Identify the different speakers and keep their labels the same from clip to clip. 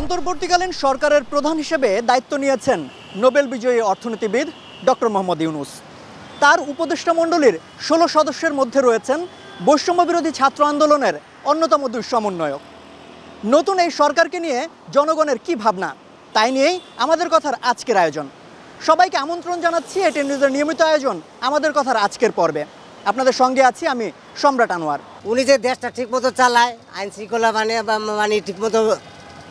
Speaker 1: অন্তর্বর্তীকালীন সরকারের প্রধান হিসেবে দায়িত্ব নিয়েছেন নোবেল বিজয়ী অর্থনীতিবিদ ডক্টর মোহাম্মদ ইউনূস। তার উপদেষ্টা মণ্ডলীর ১৬ সদস্যের মধ্যে রয়েছেন বৈষম্যবিরোধী ছাত্র আন্দোলনের অন্যতম দুই সমন্বয়ক। নতুন এই সরকারকে নিয়ে জনগণের কি ভাবনা, তাই নিয়েই আমাদের কথার আজকের আয়োজন। সবাইকে আমন্ত্রণ জানাচ্ছি এটিএন নিউজের নিয়মিত আয়োজন আমাদের কথার আজকের পর্বে। আপনাদের সঙ্গে আছি আমি সম্রাট আনোয়ার।
Speaker 2: উনি যে দেশটা ঠিকমতো চালায়, আইন শৃঙ্খলা মানে ঠিকমতো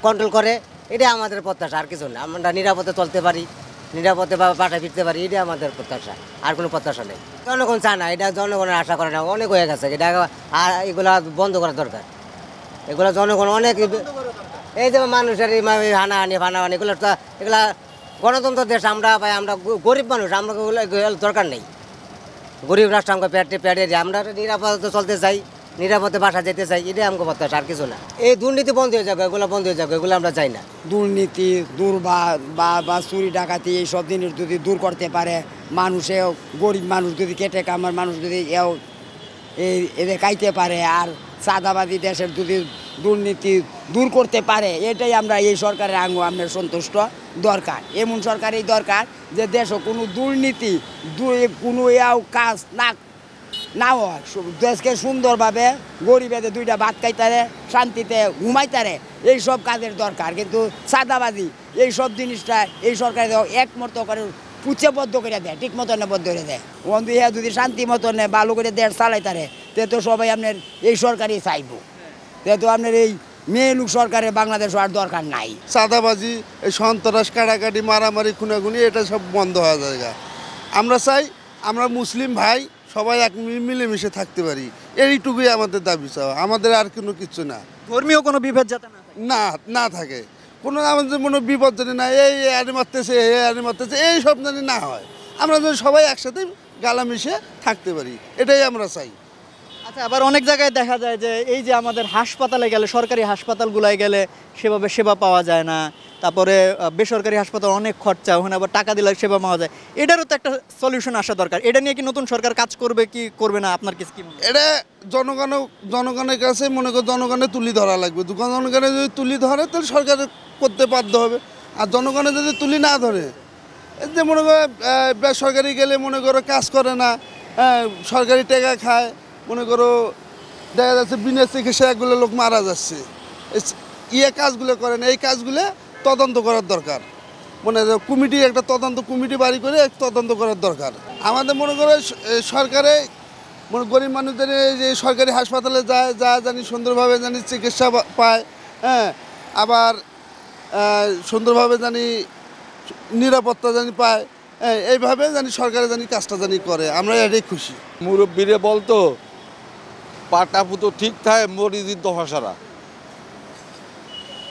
Speaker 2: কন্ট্রোল করে, এটা আমাদের প্রত্যাশা, আর কিছু না। আমরা নিরাপদে চলতে পারি, নিরাপদে বাসায় ফিরতে পারি, এটা আমাদের প্রত্যাশা, আর কোনো প্রত্যাশা নেই। জনগণ চায় না, এটা জনগণের আশা করে না, অনেক হয়ে গেছে। এটা আর এগুলা বন্ধ করা দরকার। এগুলো জনগণ অনেক, এই যে মানুষের হানাহানি ফানাহানি এগুলা গণতন্ত্র দেশ, আমরা গরিব মানুষ, আমরা দরকার নেই। গরিব রাষ্ট্র আমাকে পেটে আমরা নিরাপদে চলতে চাই, নিরাপদে বাসা যেতে চাই, এটাই আমাকে প্রত্যাশা, আর কিছু না। এই দুর্নীতি বন্ধ হয়ে যাবে, এগুলো বন্ধ হয়ে যাবে, এগুলো আমরা চাই না।
Speaker 3: দুর্নীতি বা চুরি ডাকাতি এইসব জিনিস যদি দূর করতে পারে, মানুষে গরিব মানুষ যদি কেটে কামার মানুষ যদি এদের খাইতে পারে, আর চাঁদাবাদী দেশের যদি দুর্নীতি দূর করতে পারে, এটাই আমরা এই সরকারের আমরা সন্তুষ্ট। দরকার এমন সরকারই দরকার যে দেশে কোনো দুর্নীতি কোনো কাজ না হয়, দেশকে সুন্দরভাবে গরিবেদের দুইটা ভাত খাইতারে, শান্তিতে ঘুমাইতারে, এইসব কাজের দরকার। কিন্তু চাঁদাবাজি এইসব জিনিসটা এই সরকার একমত করে পুচেবদ্ধ করে দেয়, ঠিক মতন বদ্ধ করে দেয়। বন্ধু ইহা যদি শান্তি মতন ভালো করে দেশ চালাইতারে, তে তো সবাই আপনার এই সরকারই চাইব। তে তো আপনার এই মেয়ে লোক সরকারের বাংলাদেশ আর দরকার নাই।
Speaker 4: চাঁদাবাজি, এই সন্ত্রাস, কাটাকাটি, মারামারি, খুনাখুনি, এটা সব বন্ধ হওয়া যায়। আমরা চাই আমরা মুসলিম ভাই সবাই এক মিলেমিশে থাকতে পারি, এইটুকুই আমাদের দাবি চাওয়া, আমাদের আর কোনো কিছু না।
Speaker 1: ধর্মীয় কোনো বিভেদ যাতে
Speaker 4: না থাকে, কোনো আমাদের কোনো বিপদ জানি না, এই আরে মারতেছে এই সব জানি না হয়। আমরা যেন সবাই একসাথে গালামিশে থাকতে পারি, এটাই আমরা চাই।
Speaker 1: আচ্ছা, আবার অনেক জায়গায় দেখা যায় যে এই যে আমাদের হাসপাতালে গেলে, সরকারি হাসপাতালগুলোয় গেলে সেভাবে সেবা পাওয়া যায় না, তারপরে বেসরকারি হাসপাতাল অনেক খরচা, ওখানে আবার টাকা দিলে সেবা পাওয়া যায়। এটারও তো একটা সলিউশন আসা দরকার। এটা নিয়ে কি নতুন সরকার কাজ করবে কি করবে না, আপনার কি স্কিম?
Speaker 4: এটা জনগণের কাছে মনে করো জনগণের তুলি ধরা লাগবে। জনগণের যদি তুলি ধরে তাহলে সরকার করতে বাধ্য হবে, আর জনগণের যদি তুলি না ধরে, যে মনে করো বেসরকারি গেলে মনে করো কাজ করে না, সরকারি টাকা খায়, মনে করো দেখা যাচ্ছে বিনা চিকিৎসা এগুলো লোক মারা যাচ্ছে, কাজগুলো করে না। এই কাজগুলো তদন্ত করার দরকার, কমিটি, একটা তদন্ত কমিটি বাড়ি করে তদন্ত করার দরকার। আমাদের মনে করো সরকারে গরিব মানুষদের যে সরকারি হাসপাতালে যা জানি সুন্দরভাবে জানি চিকিৎসা পায়, আবার সুন্দরভাবে জানি নিরাপত্তা জানি পায়, এইভাবে জানি সরকারে জানি কাজটা জানি করে, আমরা এটাই খুশি।
Speaker 5: মুরব্বীরে বলতো পাটা পুতো ঠিক থাকে, মরিদি দফা সারা।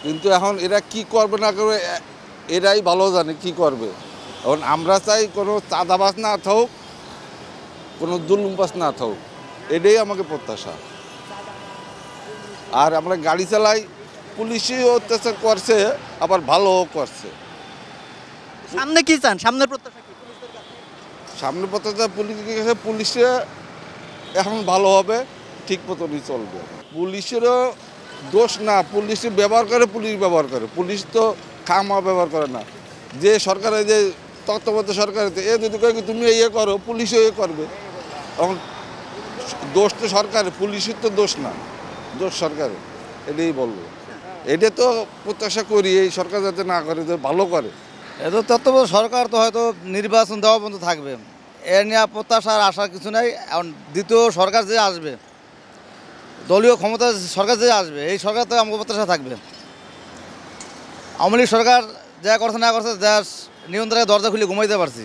Speaker 5: কিন্তু এখন এরা কি করবে না করবে এরাই ভালো জানে কি করবে। এখন আমরা চাই কোনো চাঁদাবাজ না থাকুক, কোনো দুর্নীতিবাজ না থাকুক, এটাই আমাকে প্রত্যাশা। আর আমরা গাড়ি চালাই, পুলিশই অত্যাচার করছে, আবার ভালোও করছে।
Speaker 1: সামনে কি চান, সামনের প্রত্যাশা কি?
Speaker 5: সামনে প্রত্যাশা পুলিশে এখন ভালো হবে, ঠিক মতনই চলবে। পুলিশেরও দোষ না, পুলিশ ব্যবহার করে, পুলিশ তো খামা ব্যবহার করে না। যে সরকারের যে তত্ত্বাবধায়ক সরকার, এ যদি তুমি করো, পুলিশও করবে। এখন দোষ তো সরকারের, পুলিশের তো দোষ না, দোষ সরকারের, এটাই বলবো। এটা তো প্রত্যাশা করি এই সরকার যাতে না করে, ভালো করে।
Speaker 6: এটা তত্ত্বাবধায়ক সরকার তো হয়তো নির্বাচন দেওয়া পর্যন্ত থাকবে, এর নিয়ে প্রত্যাশা আর আশার কিছু নাই। এখন দ্বিতীয় সরকার যে আসবে, দলীয় ক্ষমতা সরকার যে আসবে, এই সরকার তো আমাকে প্রত্যাশা থাকবে। আওয়ামী লীগ সরকার যা করছে না করছে, দেশ নিয়ন্ত্রণের দরজা খুলে ঘুমাইতে পারছি।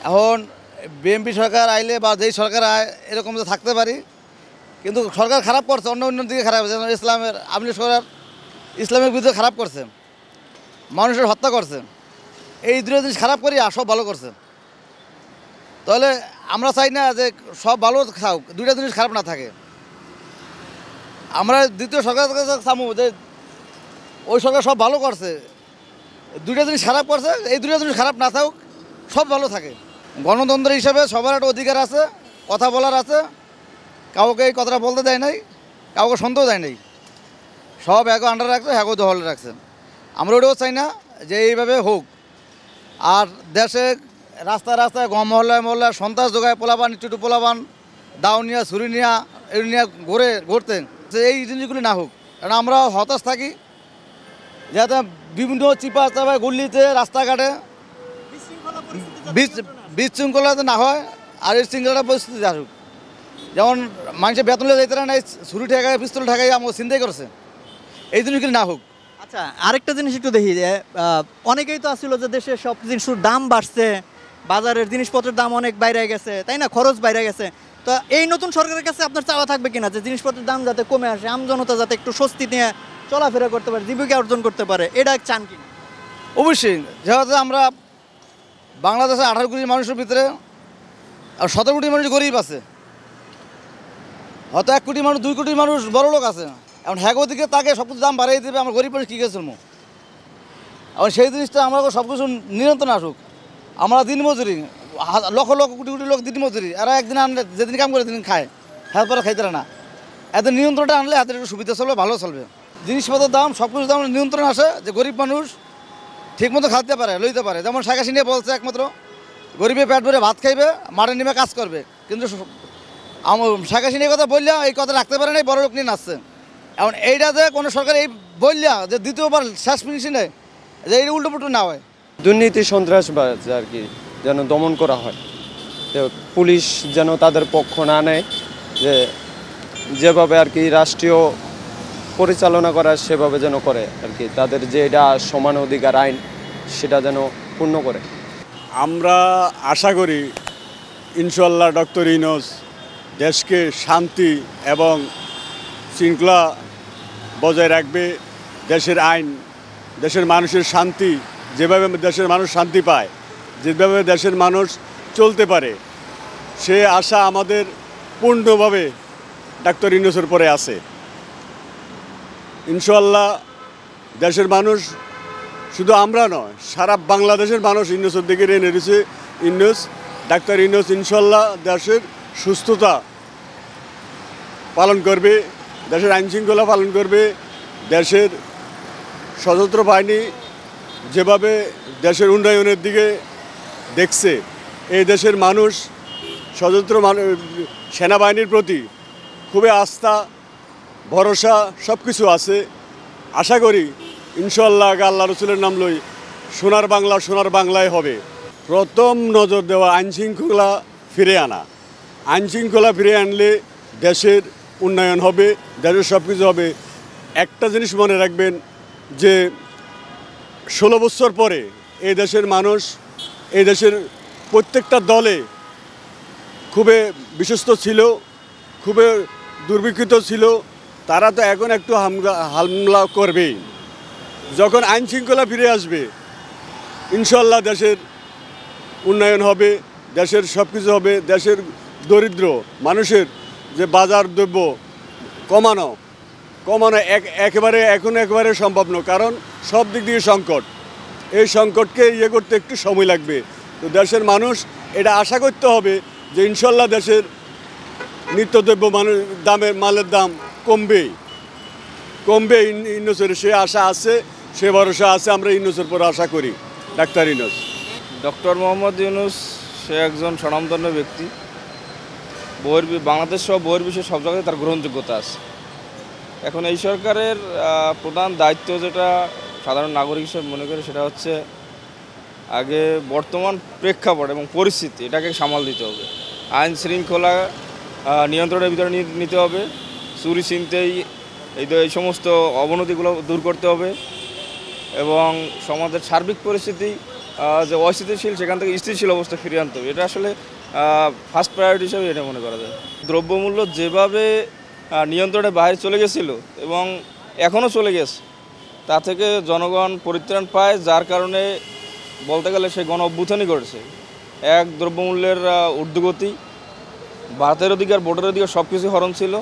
Speaker 6: এখন বিএনপি সরকার আইলে বা যেই সরকার এরকম তো থাকতে পারি, কিন্তু সরকার খারাপ করছে, অন্য দিকে খারাপ, যেমন ইসলামের আওয়ামী লীগ সরকার ইসলামের বিরুদ্ধে খারাপ করছে, মানুষের হত্যা করছে। এই দুটো জিনিস খারাপ করি আর সব ভালো করছে। তাহলে আমরা চাই না যে সব ভালো খাও, দুইটা জিনিস খারাপ না থাকে। আমরা দ্বিতীয় সরকার চামু যে ওই সরকার সব ভালো করছে, দুইটা জিনিস খারাপ করছে, এই দুইটা জিনিস খারাপ না থাকুক, সব ভালো থাকে। গণতন্ত্র হিসাবে সবার একটা অধিকার আছে, কথা বলার আছে, কাউকে এই কথাটা বলতে দেয় নাই, কাউকে শুনতেও দেয় নাই। সব হ্যাগো আন্ডার রাখছে, হ্যাগো দখলে রাখছে। আমরা ওটাও চাই না যে এইভাবে হোক। আর দেশে রাস্তায় রাস্তায় মহল্লায় মহল্লায় সন্ত্রাস যোগায় পোলাবান, একটু পোলাবান দাউনিয়া ছুরিনিয়া এই নিয়ে ঘুরতে, এই জিনিসগুলি না হোক। কারণ আমরা হতাশ থাকি যাতে বিভিন্ন চিপা চাপায় গল্লিতে রাস্তাঘাটে বিশৃঙ্খলা না হয়, আর এই শৃঙ্খলা পরিস্থিতি আসুক। যেমন মানুষের বেতন যাইতে না, ছুরি ঠেকায় পিস্তল ঠেকাই আমাকে চিন্তাই করছে, এই জিনিসগুলি না হোক।
Speaker 1: আচ্ছা, আরেকটা জিনিস একটু দেখি যে অনেকেই তো আসছিল যে দেশে সব জিনিসের দাম বাড়ছে, বাজারের জিনিসপত্রের দাম অনেক বাইরে গেছে, তাই না, খরচ বাইরে গেছে। তো এই নতুন সরকারের কাছে আপনার চাওয়া থাকবে কিনা যে জিনিসপত্রের দাম যাতে কমে আসে, আমজনতা যাতে একটু স্বস্তি নিয়ে চলাফেরা করতে পারে, জীবিকা অর্জন করতে পারে, এটা চান কিনা?
Speaker 6: অবশ্যই, যেহেতু আমরা বাংলাদেশে 18 কোটি মানুষের ভিতরে আর 17 কোটি মানুষ গরিব আছে, হয়তো 1 কোটি মানুষ 2 কোটি মানুষ বড় লোক আছে। এখন হ্যাগো দিকে তাকে সব কিছু দাম বাড়িয়ে দেবে, আমরা গরিব মানুষ কী গেছিল। এখন সেই জিনিসটা আমরা সব কিছু নিয়ন্ত্রণে আসুক। আমরা দিনমজুরি, লক্ষ লক্ষ কোটি কোটি লোক দিনমজুরি, এরা একদিন আনলে যেদিন কাম করে দিন খায়, হ্যাঁ পরে খাইতে না। এত নিয়ন্ত্রণটা আনলে হাতের একটু সুবিধা চলবে, ভালো চলবে। জিনিসপত্রের দাম সব কিছু দাম নিয়ন্ত্রণে আসে, যে গরিব মানুষ ঠিকমতো খাইতে পারে, লইতে পারে। যেমন শেখ হাসিনা বলছে একমাত্র গরিবে পেট ভরে ভাত খাইবে, মাঠে নেমে কাজ করবে। কিন্তু শেখ হাসিনা কথা বললে এই কথা রাখতে পারে না, বড় লোক নিয়ে নাচছে। এখন এইটা যে কোনো সরকার এই বললা যে দ্বিতীয়বার শেষ ফিনিশিংয়ে যে এই উল্টোপুল্টো না হয়।
Speaker 7: দুর্নীতি সন্ত্রাসবাদ আর কি যেন দমন করা হয়, তো পুলিশ যেন তাদের পক্ষ না নেয়, যে যেভাবে আর কি রাষ্ট্রীয় পরিচালনা করা সেভাবে যেন করে আর কি, তাদের যে এটা সমান অধিকার আইন সেটা যেন পূর্ণ করে।
Speaker 8: আমরা আশা করি ইনশাল্লাহ ডক্টর ইউনূস দেশকে শান্তি এবং শৃঙ্খলা বজায় রাখবে। দেশের আইন, দেশের মানুষের শান্তি, যেভাবে দেশের মানুষ শান্তি পায়, যেভাবে দেশের মানুষ চলতে পারে, সে আশা আমাদের পূর্ণভাবে ডক্টর ইউনূসের পরে আছে। ইনশাল্লাহ দেশের মানুষ, শুধু আমরা নয়, সারা বাংলাদেশের মানুষ ইউনূসের দিকে রেনে রয়েছে। ডক্টর ইউনূস ইনশাল্লাহ দেশের সুস্থতা পালন করবে, দেশের আইনশৃঙ্খলা পালন করবে। দেশের সশস্ত্র বাহিনী যেভাবে দেশের উন্নয়নের দিকে দেখছে, এই দেশের মানুষ সশস্ত্র সেনাবাহিনীর প্রতি খুবই আস্থা, ভরসা সব কিছু আছে। আশা করি ইনশাল্লাহ আল্লাহ রসুলের নাম লই সোনার বাংলায় হবে। প্রথম নজর দেওয়া আইনশৃঙ্খলা ফিরে আনা। আইনশৃঙ্খলা ফিরে আনলে দেশের উন্নয়ন হবে, দেশের সব কিছু হবে। একটা জিনিস মনে রাখবেন যে 16 বছর পরে এই দেশের মানুষ, এই দেশের প্রত্যেকটা দলে খুবই বিশ্বস্ত ছিল, খুবই দুর্ভিক্ষিত ছিল। তারা তো এখন একটু হামলা করবেই। যখন আইন শৃঙ্খলা ফিরে আসবে ইনশাল্লাহ দেশের উন্নয়ন হবে, দেশের সব কিছু হবে। দেশের দরিদ্র মানুষের যে বাজার দ্রব্য কমানো একেবারে সম্ভব নয়, কারণ সব দিক দিয়ে সংকট। এই সংকটকে করতে একটু সময় লাগবে। তো দেশের মানুষ এটা আশা করতে হবে যে ইনশাল্লাহ দেশের নিত্যদ্রব্য মালের দাম কমবে। ইউনূসের সে আশা আছে, সে ভরসা আছে। আমরা ইউনূসের পর আশা করি ডাক্তার ইউনূস।
Speaker 9: ডক্টর মোহাম্মদ ইউনূস সে একজন স্বনামধন্য ব্যক্তি। বাংলাদেশ সহ বহির্বিশ্বে সব জায়গায় তার গ্রহণযোগ্যতা আছে। এখন এই সরকারের প্রধান দায়িত্ব যেটা সাধারণ নাগরিক হিসেবে মনে করি, সেটা হচ্ছে আগে বর্তমান প্রেক্ষাপট এবং পরিস্থিতি এটাকে সামাল দিতে হবে। আইন শৃঙ্খলা নিয়ন্ত্রণের ভিতরে নিতে হবে। চুরি ছিনতাই এই সমস্ত অবনতিগুলো দূর করতে হবে এবং সমাজের সার্বিক পরিস্থিতি যে অস্থিতিশীল সেখান থেকে স্থিতিশীল অবস্থা ফিরিয়ে আনতে হবে। এটা আসলে ফার্স্ট প্রায়োরিটি হিসেবে এটা মনে করা যায়। দ্রব্যমূল্য যেভাবে নিয়ন্ত্রণের বাইরে চলে গেছিল এবং এখনও চলে গেছে, তা থেকে জনগণ পরিত্রাণ পায়, যার কারণে বলতে গেলে সে গণ অভ্যুত্থানই করেছে। এক দ্রব্যমূল্যের ঊর্ধ্বগতি, ভারতের অধিকার, ভোটের অধিকার সব কিছু হরণ ছিল।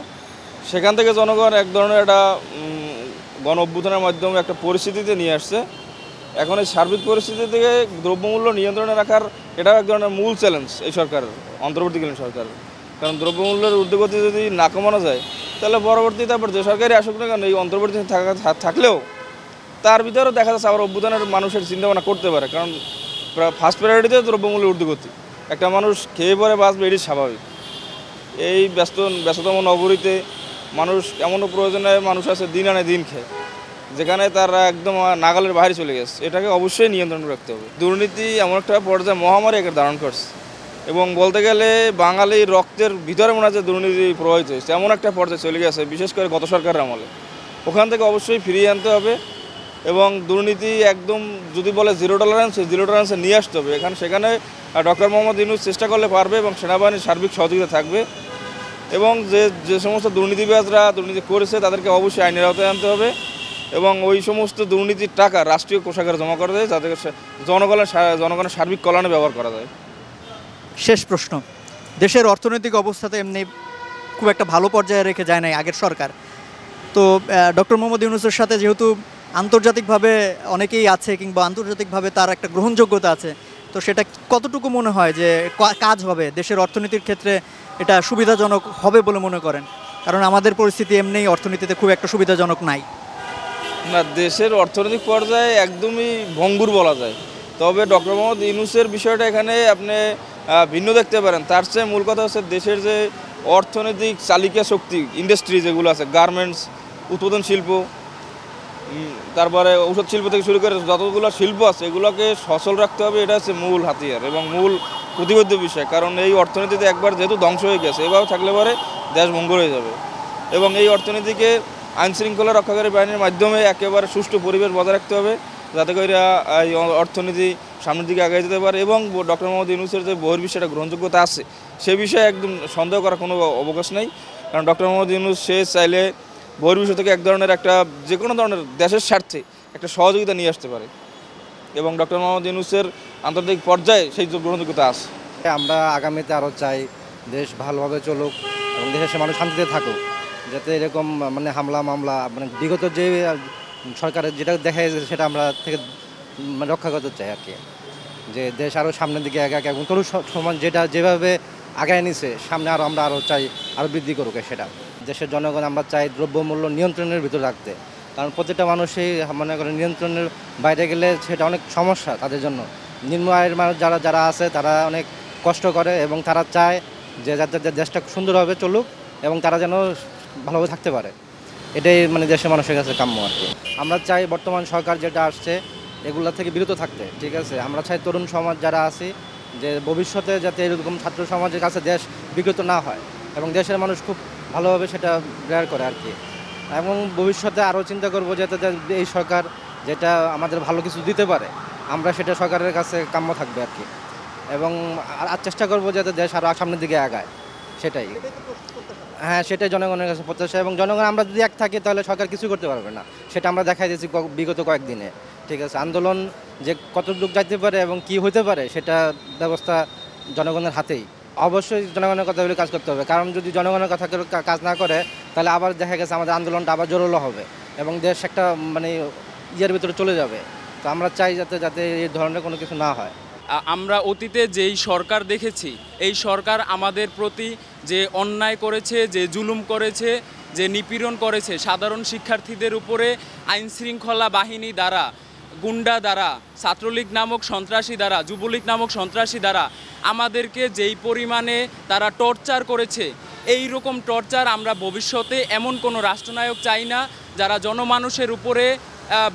Speaker 9: সেখান থেকে জনগণ এক ধরনের একটা গণ অভ্যুত্থানের মাধ্যমে একটা পরিস্থিতিতে নিয়ে আসছে। এখন এই সার্বিক পরিস্থিতি থেকে দ্রব্যমূল্য নিয়ন্ত্রণে রাখার এটাও এক ধরনের মূল চ্যালেঞ্জ এই সরকারের, অন্তর্বর্তীকালীন সরকারের। কারণ দ্রব্যমূল্যের ঊর্ধ্বগতি যদি না কমানো যায় তাহলে পরবর্তীতে আবার যে সরকারি আসুক না কেন এই অন্তর্বর্তী থাকলেও তার ভিতরেও দেখা যাচ্ছে আবার অভ্যুত্থানের মানুষের চিন্তাভাবনা করতে পারে, কারণ ফার্স্ট প্রায়োরিটিতে দ্রব্যমূল্যের ঊর্ধ্বগতি। একটা মানুষ খেয়ে পরে বাঁচবে, এটি স্বাভাবিক। এই ব্যস্ততম নগরীতে মানুষ এমনও প্রয়োজনে মানুষ আছে দিন আনে দিন খেয়ে, যেখানে তারা একদম নাগালের বাইরে চলে গেছে। এটাকে অবশ্যই নিয়ন্ত্রণ রাখতে হবে। দুর্নীতি এমন একটা পর্যায়ে মহামারী একে ধারণ করছে, এবং বলতে গেলে বাঙালির রক্তের ভিতরে মনে হচ্ছে দুর্নীতি প্রবাহিত হয়েছে, এমন একটা পর্যায়ে চলে গেছে, বিশেষ করে গত সরকারের আমলে। ওখান থেকে অবশ্যই ফিরিয়ে আনতে হবে, এবং দুর্নীতি একদম যদি বলে জিরো টলারেন্সে নিয়ে আসতে হবে। সেখানে ডক্টর মোহাম্মদ ইউনূস চেষ্টা করলে পারবে, এবং সেনাবাহিনীর সার্বিক সহযোগিতা থাকবে, এবং যে সমস্ত দুর্নীতিবাজরা দুর্নীতি করেছে তাদেরকে অবশ্যই আইনের আওতায় আনতে হবে, এবং ওই সমস্ত দুর্নীতির টাকা রাষ্ট্রীয় কোষাগারে জমা করা যায়, যাতে জনগণের সার্বিক কল্যাণে ব্যবহার করা যায়।
Speaker 1: শেষ প্রশ্ন, দেশের অর্থনৈতিক অবস্থাতে এমনি খুব একটা ভালো পর্যায়ে রেখে যায় নাই আগের সরকার, তো ডক্টর মোহাম্মদ ইউনূসের সাথে যেহেতু আন্তর্জাতিকভাবে অনেকেই আছে, কিংবা আন্তর্জাতিকভাবে তার একটা গ্রহণযোগ্যতা আছে, তো সেটা কতটুকু মনে হয় যে কাজ হবে দেশের অর্থনীতির ক্ষেত্রে, এটা সুবিধাজনক হবে বলে মনে করেন? কারণ আমাদের পরিস্থিতি এমনিই অর্থনীতিতে খুব একটা সুবিধাজনক নাই।
Speaker 9: না, দেশের অর্থনৈতিক পর্যায়ে একদমই ভঙ্গুর বলা যায়। তবে ডক্টর মোহাম্মদ ইউনূসের বিষয়টা এখানে আপনি ভিন্ন দেখতে পারেন। তার চেয়ে মূল কথা হচ্ছে দেশের যে অর্থনৈতিক চালিকা শক্তি, ইন্ডাস্ট্রি যেগুলো আছে, গার্মেন্টস, উৎপাদন শিল্প, তারপরে ঔষধ শিল্প থেকে শুরু করে যতগুলো শিল্প আছে এগুলোকে সচল রাখতে হবে। এটা হচ্ছে মূল হাতিয়ার এবং মূল প্রতিবদ্ধ বিষয়। কারণ এই অর্থনীতিতে একবার যেহেতু ধ্বংস হয়ে গেছে, এভাবে থাকলে পরে দেশ ভঙ্গুর হয়ে যাবে, এবং এই অর্থনীতিকে আইনশৃঙ্খলা রক্ষাকারী বাহিনীর মাধ্যমে একেবারে সুষ্ঠু পরিবেশ বজায় রাখতে হবে, যাতে করে এই অর্থনীতি সামনের দিকে আগে যেতে পারে। এবং ডক্টর মোহাম্মদ ইউনূসের যে বহির্বিশ্বে একটা গ্রহণযোগ্যতা আছে, সে বিষয়ে একদম সন্দেহ করার কোনো অবকাশ নেই। কারণ ডক্টর মোহাম্মদ ইউনূস সে চাইলে বহির্বিশ্ব থেকে এক ধরনের একটা যে কোনো ধরনের দেশের স্বার্থে একটা সহযোগিতা নিয়ে আসতে পারে, এবং ডক্টর মোহাম্মদ ইউনূসের আন্তর্জাতিক পর্যায়ে সেই গ্রহণযোগ্যতা আছে।
Speaker 6: আমরা আগামীতে আরও চাই দেশ ভালোভাবে চলুক এবং দেশের মানুষ শান্তিতে থাকুক, যাতে এরকম মানে হামলা মামলা মানে বিগত যে সরকারের যেটা দেখা যাচ্ছে সেটা আমরা থেকে রক্ষা করতে চাই আর কি। যে দেশ আরও সামনের দিকে আগে এবং তরুণ সমাজ যেটা যেভাবে আগায় নিছে সামনে আমরা আরও চাই আরও বৃদ্ধি করুক। সেটা দেশের জনগণ আমরা চাই দ্রব্যমূল্য নিয়ন্ত্রণের ভিতর রাখতে, কারণ প্রত্যেকটা মানুষই মনে করেন নিয়ন্ত্রণের বাইরে গেলে সেটা অনেক সমস্যা তাদের জন্য। নিম্ন আয়ের মানুষ যারা আছে তারা অনেক কষ্ট করে, এবং তারা চায় যে যাতে দেশটা সুন্দরভাবে চলুক এবং তারা যেন ভালোভাবে থাকতে পারে। এটাই মানে দেশের মানুষের কাছে কাম্য আর কি। আমরা চাই বর্তমান সরকার যেটা আসছে এগুলা থেকে বিরত থাকতে, ঠিক আছে। আমরা চাই তরুণ সমাজ যারা আছি যে ভবিষ্যতে যাতে এরকম ছাত্র সমাজের কাছে দেশ বিকৃত না হয় এবং দেশের মানুষ খুব ভালোভাবে সেটা বেয়ার করে আর কি। এবং ভবিষ্যতে আরও চিন্তা করবো যাতে এই সরকার যেটা আমাদের ভালো কিছু দিতে পারে আমরা সেটা সরকারের কাছে কাম্য থাকবে আর কি, এবং আর চেষ্টা করবো যাতে দেশ আরও সামনের দিকে আগায়। সেটাই, হ্যাঁ, সেটাই জনগণের কাছে প্রত্যাশা। এবং জনগণ আমরা যদি এক থাকি তাহলে সরকার কিছু করতে পারবে না, সেটা আমরা দেখাই দিয়েছি বিগত কয়েকদিনে, ঠিক আছে। আন্দোলন যে কতটুকু যাইতে পারে এবং কি হইতে পারে সেটা ব্যবস্থা জনগণের হাতেই। অবশ্যই জনগণের কথা বলে কাজ করতে হবে, কারণ যদি জনগণের কথা কাজ না করে তাহলে আবার দেখা গেছে আমাদের আন্দোলনটা আবার জোরালো হবে এবং দেশ একটা মানে ইয়ের ভিতরে চলে যাবে। তো আমরা চাই যাতে এই ধরনের কোনো কিছু না হয়।
Speaker 10: আমরা অতীতে যেই সরকার দেখেছি, এই সরকার আমাদের প্রতি যে অন্যায় করেছে, যে জুলুম করেছে, যে নিপীড়ন করেছে, সাধারণ শিক্ষার্থীদের উপরে আইনশৃঙ্খলা বাহিনী দ্বারা, গুন্ডা দ্বারা, ছাত্রলীগ নামক সন্ত্রাসী দ্বারা, যুবলীগ নামক সন্ত্রাসী দ্বারা আমাদেরকে যেই পরিমাণে তারা টর্চার করেছে, এই রকম টর্চার আমরা ভবিষ্যতে এমন কোনো রাষ্ট্রনায়ক চাই না যারা জনমানুষের উপরে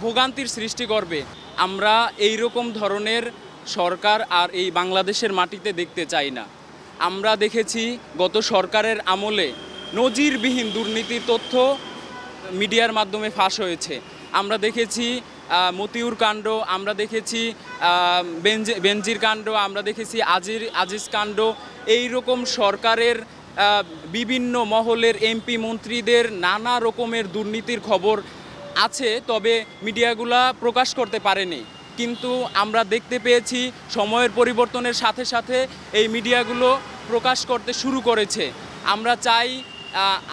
Speaker 10: ভোগান্তির সৃষ্টি করবে। আমরা এই রকম ধরনের সরকার আর এই বাংলাদেশের মাটিতে দেখতে চাই না। আমরা দেখেছি গত সরকারের আমলে নজিরবিহীন দুর্নীতির তথ্য মিডিয়ার মাধ্যমে ফাঁস হয়েছে। আমরা দেখেছি মতিউর কাণ্ড, আমরা দেখেছি বেনজির কাণ্ড, আমরা দেখেছি আজিজ কাণ্ড। এই রকম সরকারের বিভিন্ন মহলের এমপি মন্ত্রীদের নানা রকমের দুর্নীতির খবর আছে, তবে মিডিয়াগুলা প্রকাশ করতে পারেনি। কিন্তু আমরা দেখতে পেয়েছি সময়ের পরিবর্তনের সাথে সাথে এই মিডিয়াগুলো প্রকাশ করতে শুরু করেছে। আমরা চাই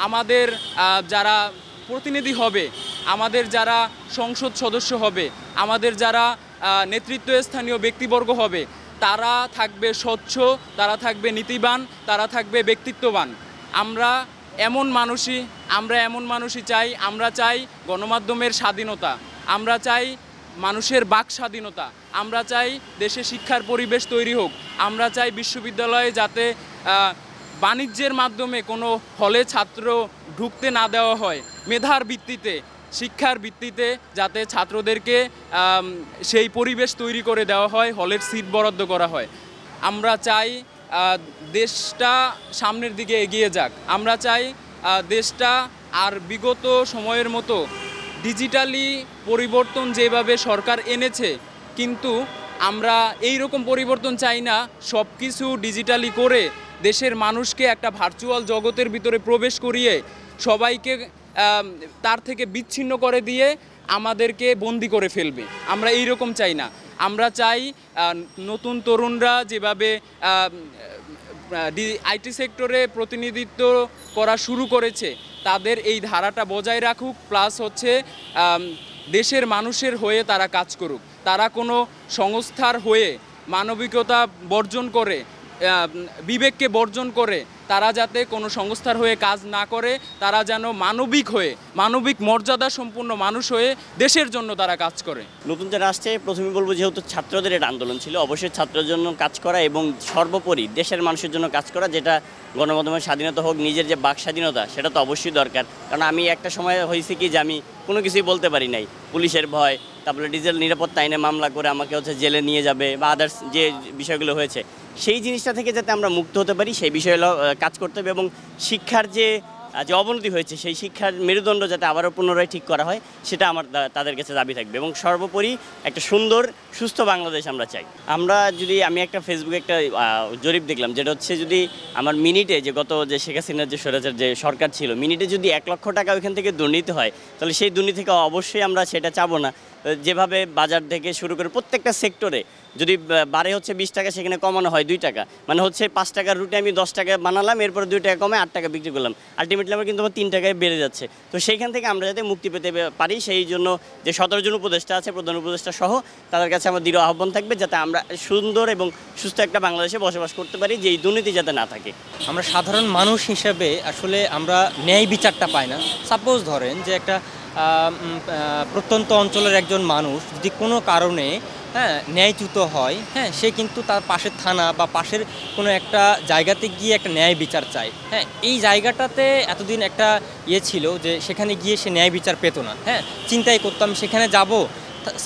Speaker 10: আমাদের যারা প্রতিনিধি হবে, আমাদের যারা সংসদ সদস্য হবে, আমাদের যারা নেতৃত্বস্থানীয় ব্যক্তিবর্গ হবে, তারা থাকবে স্বচ্ছ, তারা থাকবে নীতিবান, তারা থাকবে ব্যক্তিত্ববান। আমরা এমন মানুষই চাই। আমরা চাই গণমাধ্যমের স্বাধীনতা, আমরা চাই মানুষের বাক স্বাধীনতা, আমরা চাই দেশে শিক্ষার পরিবেশ তৈরি হোক, আমরা চাই বিশ্ববিদ্যালয়ে যাতে বাণিজ্যের মাধ্যমে কোনো হলে ছাত্র ঢুকতে না দেওয়া হয়, মেধার ভিত্তিতে, শিক্ষার ভিত্তিতে যাতে ছাত্রদেরকে সেই পরিবেশ তৈরি করে দেওয়া হয়, হলের সিট বরাদ্দ করা হয়। আমরা চাই দেশটা সামনের দিকে এগিয়ে যাক। আমরা চাই দেশটা আর বিগত সময়ের মতো ডিজিটালি পরিবর্তন যেভাবে সরকার এনেছে, কিন্তু আমরা এই রকম পরিবর্তন চাই না সব কিছু ডিজিটালি করে দেশের মানুষকে একটা ভার্চুয়াল জগতের ভিতরে প্রবেশ করিয়ে সবাইকে তার থেকে বিচ্ছিন্ন করে দিয়ে আমাদেরকে বন্দি করে ফেলবে। আমরা এই রকম চাই না। আমরা চাই নতুন তরুণরা যেভাবে আইটি সেক্টরে প্রতিনিধিত্ব করা শুরু করেছে তাদের এই ধারাটা বজায় রাখুক, প্লাস হচ্ছে দেশের মানুষের হয়ে তারা কাজ করুক। তারা কোনো সংস্থার হয়ে মানবিকতা বর্জন করে, বিবেককে বর্জন করে তারা যাতে কোনো সংস্থার হয়ে কাজ না করে, তারা যেন মানবিক মর্যাদা সম্পূর্ণ মানুষ হয়ে দেশের জন্য তারা কাজ করে।
Speaker 11: নতুন যারা আসছে প্রথমে বলবো, যেহেতু ছাত্রদের এটা আন্দোলন ছিল, অবশ্যই ছাত্রের জন্য কাজ করা এবং সর্বোপরি দেশের মানুষের জন্য কাজ করা, যেটা গণমাধ্যমের স্বাধীনতা হোক, নিজের যে বাক স্বাধীনতা সেটা তো অবশ্যই দরকার। কারণ আমি একটা সময় হয়েছে কি যে আমি কোনো কিছুই বলতে পারি নাই, পুলিশের ভয়, তারপরে ডিজিটাল নিরাপত্তা আইনে মামলা করে আমাকে জেলে নিয়ে যাবে বা আদার্স যে বিষয়গুলো হয়েছে, সেই জিনিসটা থেকে যাতে আমরা মুক্ত হতে পারি সেই বিষয়ে কাজ করতে হবে এবং শিক্ষার যে অবনতি হয়েছে সেই শিক্ষার মেরুদণ্ড যাতে আবারও পুনরায় ঠিক করা হয় সেটা আমার তাদের কাছে দাবি থাকবে। এবং সর্বোপরি একটা সুন্দর সুস্থ বাংলাদেশ আমরা চাই। আমি একটা ফেসবুকে একটা জরিপ দেখলাম, যেটা হচ্ছে যদি আমার মিনিটে যে শেখ হাসিনার যে স্বৈরাচার যে সরকার ছিল, মিনিটে যদি 1 লক্ষ টাকা ওইখান থেকে দুর্নীতি হয়, তাহলে সেই দুর্নীতি থেকে অবশ্যই আমরা সেটা চাবো না। যেভাবে বাজার থেকে শুরু করে প্রত্যেকটা সেক্টরে যদি বাড়ে 20 টাকা, সেখানে কমানো হয় 2 টাকা, মানে 5 টাকার রুটে আমি 10 টাকা বানালাম, এরপর 2 টাকা কমে 8 টাকা বিক্রি করলাম, আলটিমেটলি আমার কিন্তু 3 টাকায় বেড়ে যাচ্ছে। তো সেইখান থেকে আমরা যাতে মুক্তি পেতে পারি, সেই জন্য যে 17 জন উপদেষ্টা আছে, প্রধান উপদেষ্টা সহ, তাদের কাছে আমার দৃঢ় আহ্বান থাকবে যাতে আমরা সুন্দর এবং সুস্থ একটা বাংলাদেশে বসবাস করতে পারি, যে এই দুর্নীতি যাতে না থাকে।
Speaker 12: আমরা সাধারণ মানুষ হিসেবে আসলে আমরা ন্যায় বিচারটা পাই না। সাপোজ ধরেন যে একটা প্রত্যন্ত অঞ্চলের একজন মানুষ যদি কোনো কারণে ন্যায়চ্যুত হয়, সে কিন্তু তার পাশের থানা বা পাশের কোনো একটা জায়গাতে গিয়ে একটা ন্যায় বিচার চায়। এই জায়গাটাতে এতদিন একটা ছিল যে সেখানে গিয়ে সে ন্যায় বিচার পেত না। চিন্তাই করতো আমি সেখানে যাব।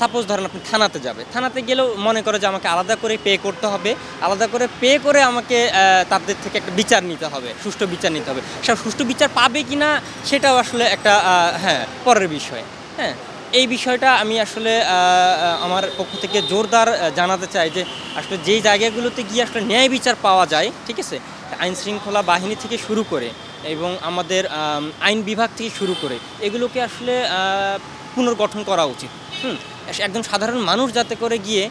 Speaker 12: সাপোজ ধরেন আপনি থানাতে যাবে, থানাতে গেলেও মনে করে যে আমাকে আলাদা করে পে করতে হবে, আলাদা করে পে করে আমাকে তাদের থেকে একটা বিচার নিতে হবে, সুষ্ঠু বিচার নিতে হবে। সব সুষ্ঠু বিচার পাবে কি না সেটাও আসলে একটা পরের বিষয়। এই বিষয়টা আমি আসলে আমার পক্ষ থেকে জোরদার জানাতে চাই যে আসলে যেই জায়গাগুলোতে গিয়ে আসলে ন্যায় বিচার পাওয়া যায়, ঠিক আছে, আইন শৃঙ্খলা বাহিনী থেকে শুরু করে এবং আমাদের আইন বিভাগ থেকে শুরু করে এগুলোকে আসলে পুনর্গঠন করা উচিত। একদম সাধারণ মানুষ যাতে করে গিয়ে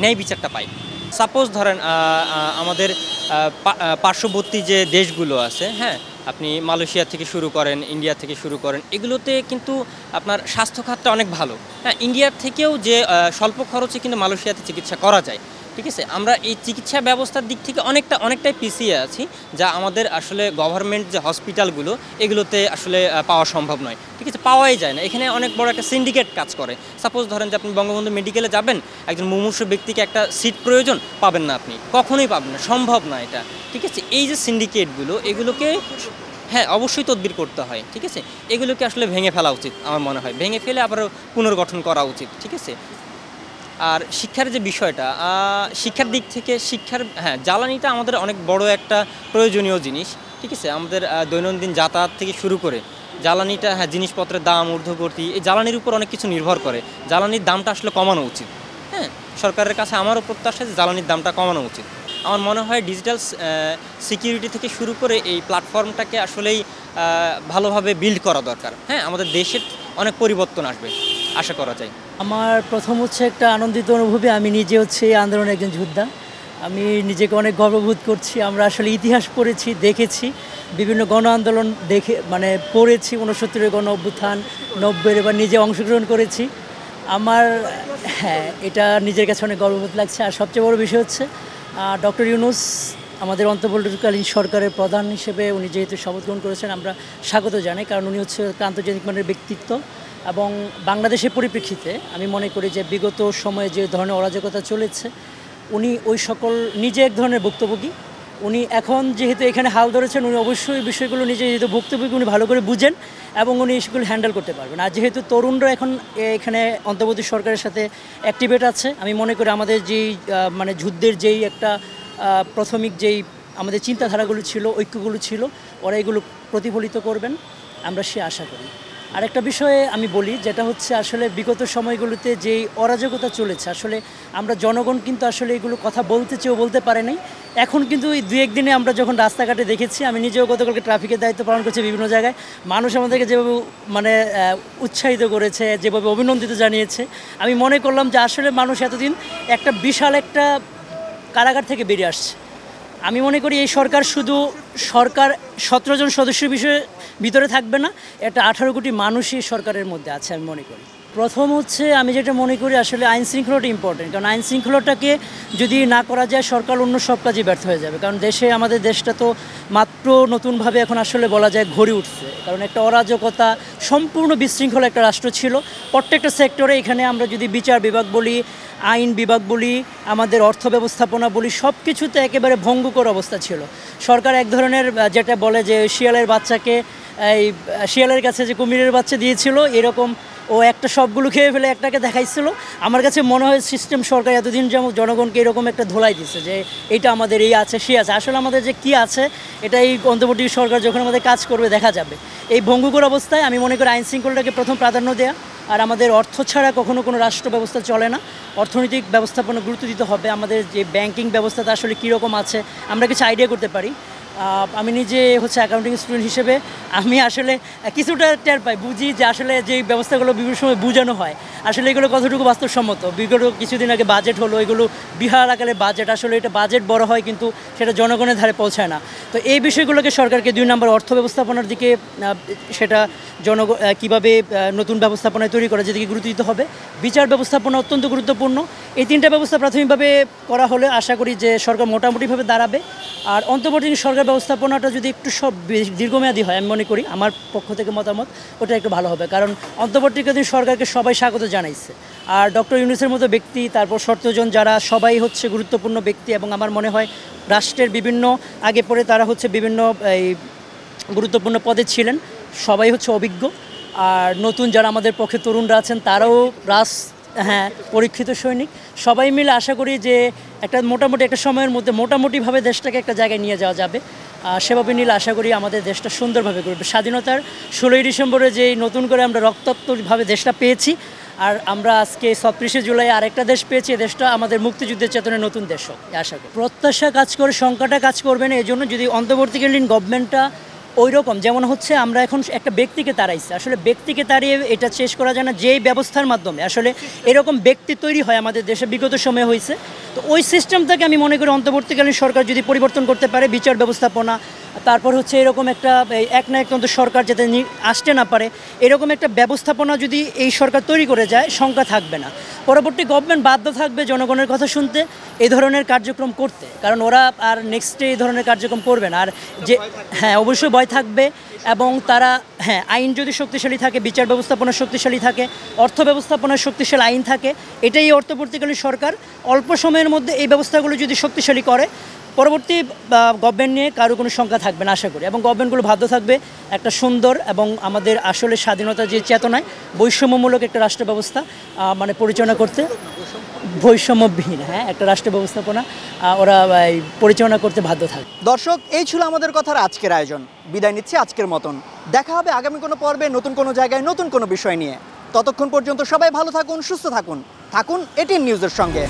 Speaker 12: ন্যায় বিচারটা পায়। সাপোজ ধরেন আমাদের পার্শ্ববর্তী যে দেশগুলো আছে, আপনি মালয়েশিয়া থেকে শুরু করেন, ইন্ডিয়া থেকে শুরু করেন, এগুলোতে কিন্তু আপনার স্বাস্থ্যখাতটা অনেক ভালো। ইন্ডিয়ার থেকেও যে স্বল্প খরচে কিন্তু মালয়েশিয়াতে চিকিৎসা করা যায়, ঠিক আছে। আমরা এই চিকিৎসা ব্যবস্থার দিক থেকে অনেকটাই পিছিয়ে আছি, যা আমাদের আসলে গভর্নমেন্ট যে হসপিটালগুলো এগুলোতে আসলে পাওয়া সম্ভব নয়, ঠিক আছে, পাওয়াই যায় না। এখানে অনেক বড় একটা সিন্ডিকেট কাজ করে। সাপোজ ধরেন যে আপনি বঙ্গবন্ধু মেডিকেলে যাবেন, একজন মুমূর্ষু ব্যক্তিকে একটা সিট প্রয়োজন, পাবেন না, আপনি কখনোই পাবেন না, সম্ভব না এটা, ঠিক আছে। এই যে সিন্ডিকেটগুলো, এগুলোকে অবশ্যই তদবির করতে হয়, ঠিক আছে। এগুলোকে আসলে ভেঙে ফেলা উচিত আমার মনে হয়, ভেঙে ফেলে আবার পুনর্গঠন করা উচিত, ঠিক আছে। আর শিক্ষার যে বিষয়টা, শিক্ষার দিক থেকে জ্বালানিটা আমাদের অনেক বড় একটা প্রয়োজনীয় জিনিস, ঠিক আছে। আমাদের দৈনন্দিন যাতায়াত থেকে শুরু করে জ্বালানিটা, জিনিসপত্রের দাম ঊর্ধ্বগতি, এই জ্বালানির উপর অনেক কিছু নির্ভর করে। জ্বালানির দামটা আসলে কমানো উচিত। সরকারের কাছে আমারও প্রত্যাশা যে জ্বালানির দামটা কমানো উচিত। আমার মনে হয় ডিজিটাল সিকিউরিটি থেকে শুরু করে এই প্ল্যাটফর্মটাকে আসলেই ভালোভাবে বিল্ড করা দরকার। আমাদের দেশের অনেক পরিবর্তন আসবে আশা করা যায়।
Speaker 13: আমার প্রথম একটা আনন্দিত অনুভূতি, আমি নিজে এই আন্দোলনের একজন যোদ্ধা। আমি নিজেকে অনেক গর্ববোধ করছি। আমরা আসলে ইতিহাস পড়েছি, দেখেছি, বিভিন্ন গণ আন্দোলন পড়েছি, 69-এর গণ অভ্যুত্থান, 90-এর, এবার নিজে অংশগ্রহণ করেছি। আমার এটা নিজের কাছে অনেক গর্ববোধ লাগছে। আর সবচেয়ে বড় বিষয় হচ্ছে ডক্টর ইউনূস আমাদের অন্তর্বর্তীকালীন সরকারের প্রধান হিসেবে উনি যেহেতু শপথ গ্রহণ করেছেন আমরা স্বাগত জানাই, কারণ উনি হচ্ছে আন্তর্জাতিক মানের ব্যক্তিত্ব এবং বাংলাদেশের পরিপ্রেক্ষিতে আমি মনে করি যে বিগত সময়ে যে ধরনের অরাজকতা চলেছে উনি ওই সকল নিজে এক ধরনের ভুক্তভোগী। উনি এখন যেহেতু এখানে হাল ধরেছেন উনি অবশ্যই বিষয়গুলো নিজে যেহেতু ভুক্তভোগী উনি ভালো করে বুঝেন এবং উনি সেগুলো হ্যান্ডেল করতে পারবেন। আর যেহেতু তরুণরা এখন এখানে অন্তর্বর্তী সরকারের সাথে অ্যাক্টিভেট আছে, আমি মনে করি আমাদের যেই মানে যুদ্ধের যেই একটা প্রাথমিক যেই আমাদের চিন্তাধারাগুলো ছিল, ঐক্যগুলো ছিল, ওরা এগুলো প্রতিফলিত করবেন আমরা সে আশা করি। আরেকটা বিষয়ে আমি বলি, যেটা হচ্ছে আসলে বিগত সময়গুলোতে যেই অরাজকতা চলেছে, আসলে আমরা জনগণ কিন্তু আসলে এগুলো কথা বলতে চেয়েও বলতে পারে নাই। এখন কিন্তু এই 2-1 দিনে আমরা যখন রাস্তাঘাটে দেখেছি, আমি নিজেও গতকালকে ট্রাফিকের দায়িত্ব পালন করছি বিভিন্ন জায়গায়, মানুষ আমাদেরকে যেভাবে মানে উৎসাহিত করেছে, যেভাবে অভিনন্দিত জানিয়েছে, আমি মনে করলাম যে আসলে মানুষ এতদিন একটা বিশাল একটা কারাগার থেকে বেরিয়ে আসছে। আমি মনে করি এই সরকার শুধু সরকার 17 জন সদস্যের বিষয়ে ভিতরে থাকবে না, এটা 18 কোটি মানুষই সরকারের মধ্যে আছে আমি মনে করি। প্রথম হচ্ছে আমি যেটা মনে করি আসলে আইন শৃঙ্খলাটা ইম্পর্টেন্ট, কারণ আইন শৃঙ্খলাটাকে যদি না করা যায় সরকার অন্য সব কাজে ব্যর্থ হয়ে যাবে। কারণ আমাদের দেশটা তো মাত্র নতুনভাবে এখন আসলে বলা যায় ঘড়ি উঠছে, কারণ একটা অরাজকতা সম্পূর্ণ বিশৃঙ্খলা একটা রাষ্ট্র ছিল প্রত্যেকটা সেক্টরে। এখানে আমরা যদি বিচার বিভাগ বলি, আইন বিভাগ বলি, আমাদের অর্থ ব্যবস্থাপনা বলি, সব কিছুতে একেবারে ভঙ্গুকর অবস্থা ছিল। সরকার এক ধরনের যেটা বলে যে শিয়ালের বাচ্চাকে এই শিয়ালের কাছে যে কুমিরের বাচ্চা দিয়েছিল, এরকম ও একটা সবগুলো খেয়ে ফেলে একটাকে দেখাইছিল। আমার কাছে মনে হয় সিস্টেম সরকার এতদিন যেমন জনগণকে এরকম একটা ধোলাই দিচ্ছে যে এইটা আমাদের এই আছে সে আছে, আসলে আমাদের যে কি আছে এটা এই অন্তর্বর্তী সরকার যখন আমাদের কাজ করবে দেখা যাবে। এই ভঙ্গুকর অবস্থায় আমি মনে করি আইন শৃঙ্খলাটাকে প্রথম প্রাধান্য দেয়া, আর আমাদের অর্থ ছাড়া কখনো কোনো রাষ্ট্র ব্যবস্থা চলে না, অর্থনৈতিক ব্যবস্থাপনা গুরুত্ব দিতে হবে। আমাদের যে ব্যাংকিং ব্যবস্থাটা আসলে কীরকম আছে আমরা কিছু আইডিয়া করতে পারি। আমি নিজে হচ্ছে অ্যাকাউন্টিং স্টুডেন্ট হিসেবে আমি আসলে কিছুটা টের পাই, বুঝি যে আসলে যেই ব্যবস্থাগুলো বিভিন্ন সময় বোঝানো হয় আসলে এগুলো কতটুকু বাস্তবসম্মত। বিগত কিছুদিন আগে বাজেট হলো, এগুলো বিহার আকারে বাজেট, আসলে এটা বাজেট বড় হয় কিন্তু সেটা জনগণের ধারে পৌঁছায় না। তো এই বিষয়গুলোকে সরকারকে 2 নম্বর অর্থ ব্যবস্থাপনার দিকে সেটা কীভাবে নতুন ব্যবস্থাপনায় তৈরি করা যেদিকে গুরুত্ব দিতে হবে। বিচার ব্যবস্থাপনা অত্যন্ত গুরুত্বপূর্ণ। এই 3টা ব্যবস্থা প্রাথমিকভাবে করা হলে আশা করি যে সরকার মোটামুটিভাবে দাঁড়াবে। আর অন্তর্বর্তী সরকার ব্যবস্থাপনাটা যদি একটু সব দীর্ঘমেয়াদী হয় আমি মনে করি, আমার পক্ষ থেকে মতামত ওটা একটু ভালো হবে, কারণ অন্তর্বর্তীকালীন সরকারকে সবাই স্বাগত জানাইছে। আর ডক্টর ইউনূসের মতো ব্যক্তি, তারপর 17 জন যারা সবাই হচ্ছে গুরুত্বপূর্ণ ব্যক্তি, এবং আমার মনে হয় রাষ্ট্রের বিভিন্ন আগে পরে তারা হচ্ছে বিভিন্ন এই গুরুত্বপূর্ণ পদে ছিলেন, সবাই হচ্ছে অভিজ্ঞ। আর নতুন যারা আমাদের পক্ষে তরুণরা আছেন তারাও পরীক্ষিত সৈনিক। সবাই মিলে আশা করি যে একটা মোটামুটি একটা সময়ের মধ্যে মোটামুটিভাবে দেশটাকে একটা জায়গায় নিয়ে যাওয়া যাবে। সেভাবে নিলে আশা করি আমাদের দেশটা সুন্দরভাবে করবে। স্বাধীনতার 16ই ডিসেম্বরে যেই নতুন করে আমরা রক্তাক্তভাবে দেশটা পেয়েছি, আর আমরা আজকে 36শে জুলাই আরেকটা দেশ পেয়েছি, দেশটা আমাদের মুক্তিযুদ্ধের চেতনায় নতুন দেশ হোক আশা করি। প্রত্যাশা কাজ করে, সংখ্যাটা কাজ করবে না। এই জন্য যদি অন্তর্বর্তীকালীন গভর্নমেন্টটা ওই রকম যেমন হচ্ছে আমরা এখন একটা ব্যক্তিকে তাড়াইছি, আসলে ব্যক্তিকে তাড়িয়ে এটা শেষ করা যায় না। যেই ব্যবস্থার মাধ্যমে আসলে এরকম ব্যক্তি তৈরি হয় আমাদের দেশে বিগত সময়ে হয়েছে, তো ওই সিস্টেমটাকে আমি মনে করি অন্তর্বর্তীকালীন সরকার যদি পরিবর্তন করতে পারে, বিচার ব্যবস্থাপনা, তারপর হচ্ছে এরকম একটা এক না একতন্ত্র সরকার যাতে আসতে না পারে, এরকম একটা ব্যবস্থাপনা যদি এই সরকার তৈরি করে যায়, সংখ্যা থাকবে না। পরবর্তী গভর্নমেন্ট বাধ্য থাকবে জনগণের কথা শুনতে, এই ধরনের কার্যক্রম করতে, কারণ ওরা আর নেক্সটে এই ধরনের কার্যক্রম করবে না। আর যে অবশ্যই ভয় থাকবে, এবং তারা আইন যদি শক্তিশালী থাকে, বিচার ব্যবস্থাপনা শক্তিশালী থাকে, অর্থ ব্যবস্থাপনার শক্তিশালী আইন থাকে, এটাই অন্তর্বর্তীকালীন সরকার অল্প সময়ের মধ্যে এই ব্যবস্থাগুলো যদি শক্তিশালী করে, পরবর্তী গভর্নমেন্ট নিয়ে কারো কোনো শঙ্কা থাকবে না আশা করি। এবং গভর্নমেন্টগুলো বাধ্য থাকবে একটা সুন্দর এবং আমাদের আসলে স্বাধীনতার যে চেতনায় বৈষম্যমূলক একটা রাষ্ট্র ব্যবস্থা মানে পরিচালনা করতে, বৈষম্যবিহীন একটা রাষ্ট্র ব্যবস্থাপনা ওরা পরিচালনা করতে বাধ্য থাকবে।
Speaker 1: দর্শক, এই ছিল আমাদের কথার আজকের আয়োজন। বিদায় নিচ্ছি আজকের মতন। দেখা হবে আগামী কোনো পর্বে নতুন কোনো জায়গায় নতুন কোনো বিষয় নিয়ে। ততক্ষণ পর্যন্ত সবাই ভালো থাকুন, সুস্থ থাকুন, থাকুন এটিএন নিউজের সঙ্গে।